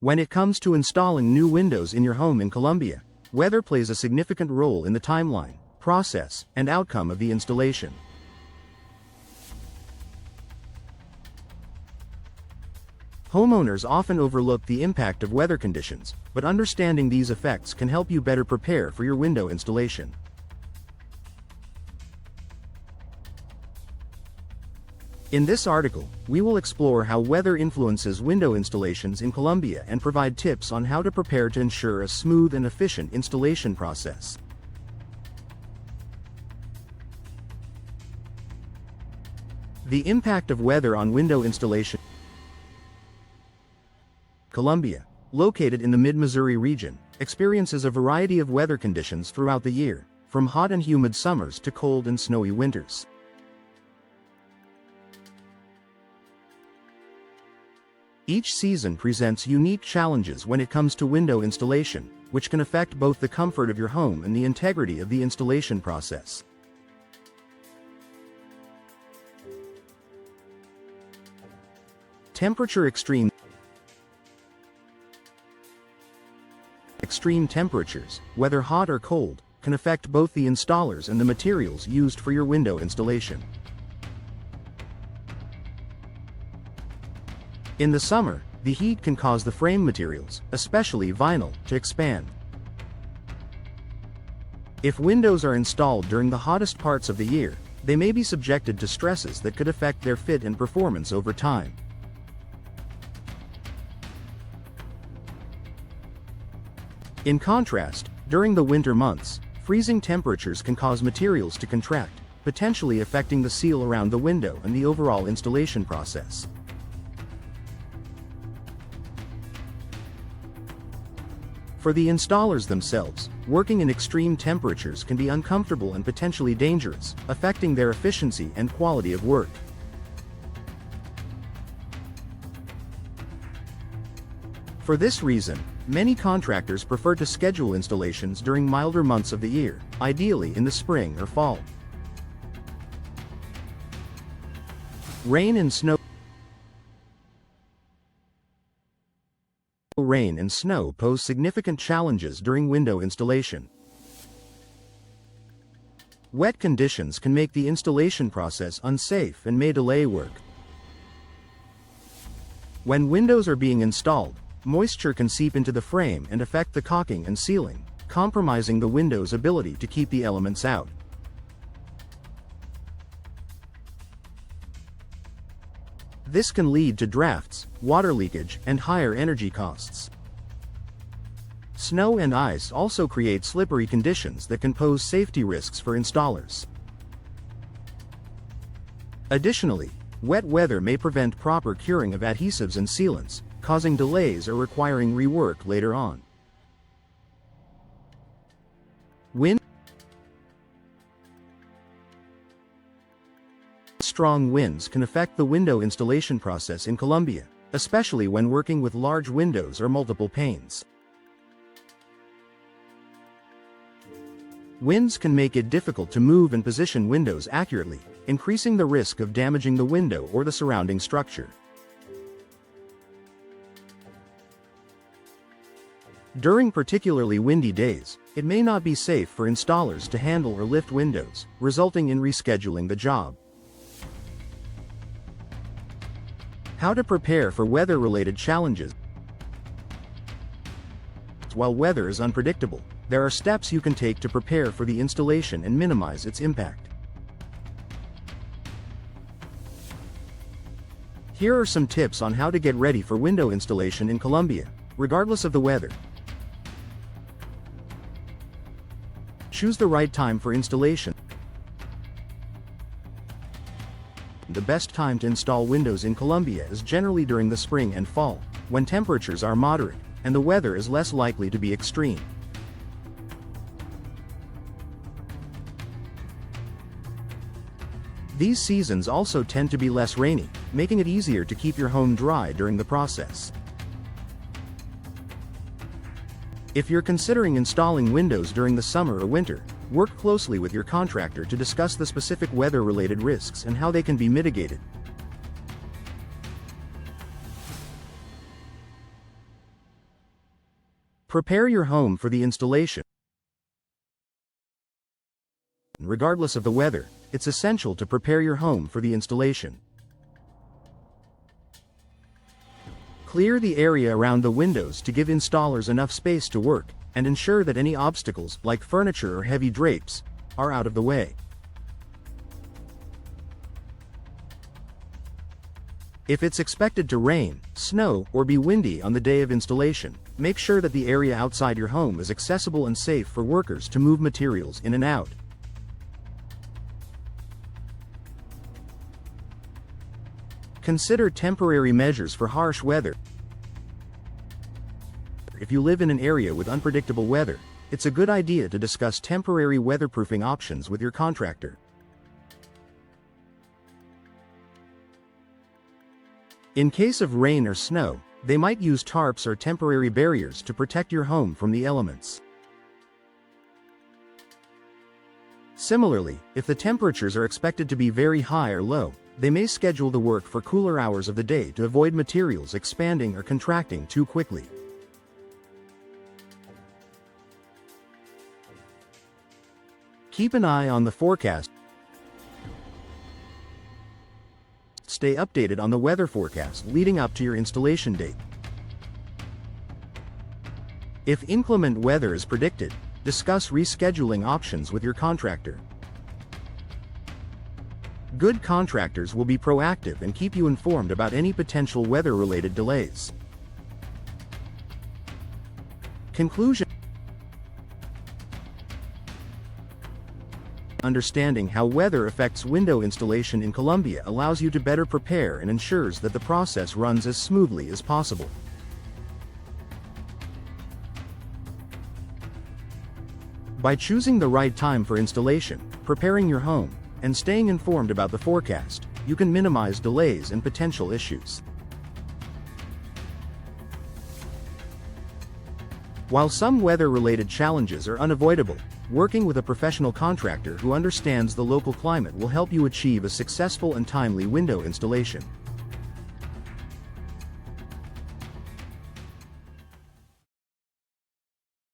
When it comes to installing new windows in your home in Colombia, weather plays a significant role in the timeline, process, and outcome of the installation. Homeowners often overlook the impact of weather conditions, but understanding these effects can help you better prepare for your window installation. In this article, we will explore how weather influences window installations in Colombia and provide tips on how to prepare to ensure a smooth and efficient installation process. The impact of weather on window installation. Colombia, located in the mid-Missouri region, experiences a variety of weather conditions throughout the year, from hot and humid summers to cold and snowy winters. Each season presents unique challenges when it comes to window installation, which can affect both the comfort of your home and the integrity of the installation process. Temperature extreme temperatures, whether hot or cold, can affect both the installers and the materials used for your window installation. In the summer, the heat can cause the frame materials, especially vinyl, to expand. If windows are installed during the hottest parts of the year, they may be subjected to stresses that could affect their fit and performance over time. In contrast, during the winter months, freezing temperatures can cause materials to contract, potentially affecting the seal around the window and the overall installation process. For the installers themselves, working in extreme temperatures can be uncomfortable and potentially dangerous, affecting their efficiency and quality of work. For this reason, many contractors prefer to schedule installations during milder months of the year, ideally in the spring or fall. Rain and snow. Rain and snow pose significant challenges during window installation. Wet conditions can make the installation process unsafe and may delay work. When windows are being installed, moisture can seep into the frame and affect the caulking and sealing, compromising the window's ability to keep the elements out. This can lead to drafts, water leakage, and higher energy costs. Snow and ice also create slippery conditions that can pose safety risks for installers. Additionally, wet weather may prevent proper curing of adhesives and sealants, causing delays or requiring rework later on. Strong winds can affect the window installation process in Colombia, especially when working with large windows or multiple panes. Winds can make it difficult to move and position windows accurately, increasing the risk of damaging the window or the surrounding structure. During particularly windy days, it may not be safe for installers to handle or lift windows, resulting in rescheduling the job. How to prepare for weather-related challenges. While weather is unpredictable, there are steps you can take to prepare for the installation and minimize its impact. Here are some tips on how to get ready for window installation in Colombia, regardless of the weather. Choose the right time for installation. The best time to install windows in Colombia is generally during the spring and fall, when temperatures are moderate, and the weather is less likely to be extreme. These seasons also tend to be less rainy, making it easier to keep your home dry during the process. If you're considering installing windows during the summer or winter, work closely with your contractor to discuss the specific weather-related risks and how they can be mitigated. Prepare your home for the installation. Regardless of the weather, it's essential to prepare your home for the installation. Clear the area around the windows to give installers enough space to work, and ensure that any obstacles, like furniture or heavy drapes, are out of the way. If it's expected to rain, snow, or be windy on the day of installation, make sure that the area outside your home is accessible and safe for workers to move materials in and out. Consider temporary measures for harsh weather. If you live in an area with unpredictable weather, it's a good idea to discuss temporary weatherproofing options with your contractor. In case of rain or snow, they might use tarps or temporary barriers to protect your home from the elements. Similarly, if the temperatures are expected to be very high or low, they may schedule the work for cooler hours of the day to avoid materials expanding or contracting too quickly. Keep an eye on the forecast. Stay updated on the weather forecast leading up to your installation date. If inclement weather is predicted, discuss rescheduling options with your contractor. Good contractors will be proactive and keep you informed about any potential weather-related delays. Conclusion: understanding how weather affects window installation in Colombia allows you to better prepare and ensures that the process runs as smoothly as possible. By choosing the right time for installation, preparing your home, and staying informed about the forecast, you can minimize delays and potential issues. While some weather-related challenges are unavoidable, working with a professional contractor who understands the local climate will help you achieve a successful and timely window installation.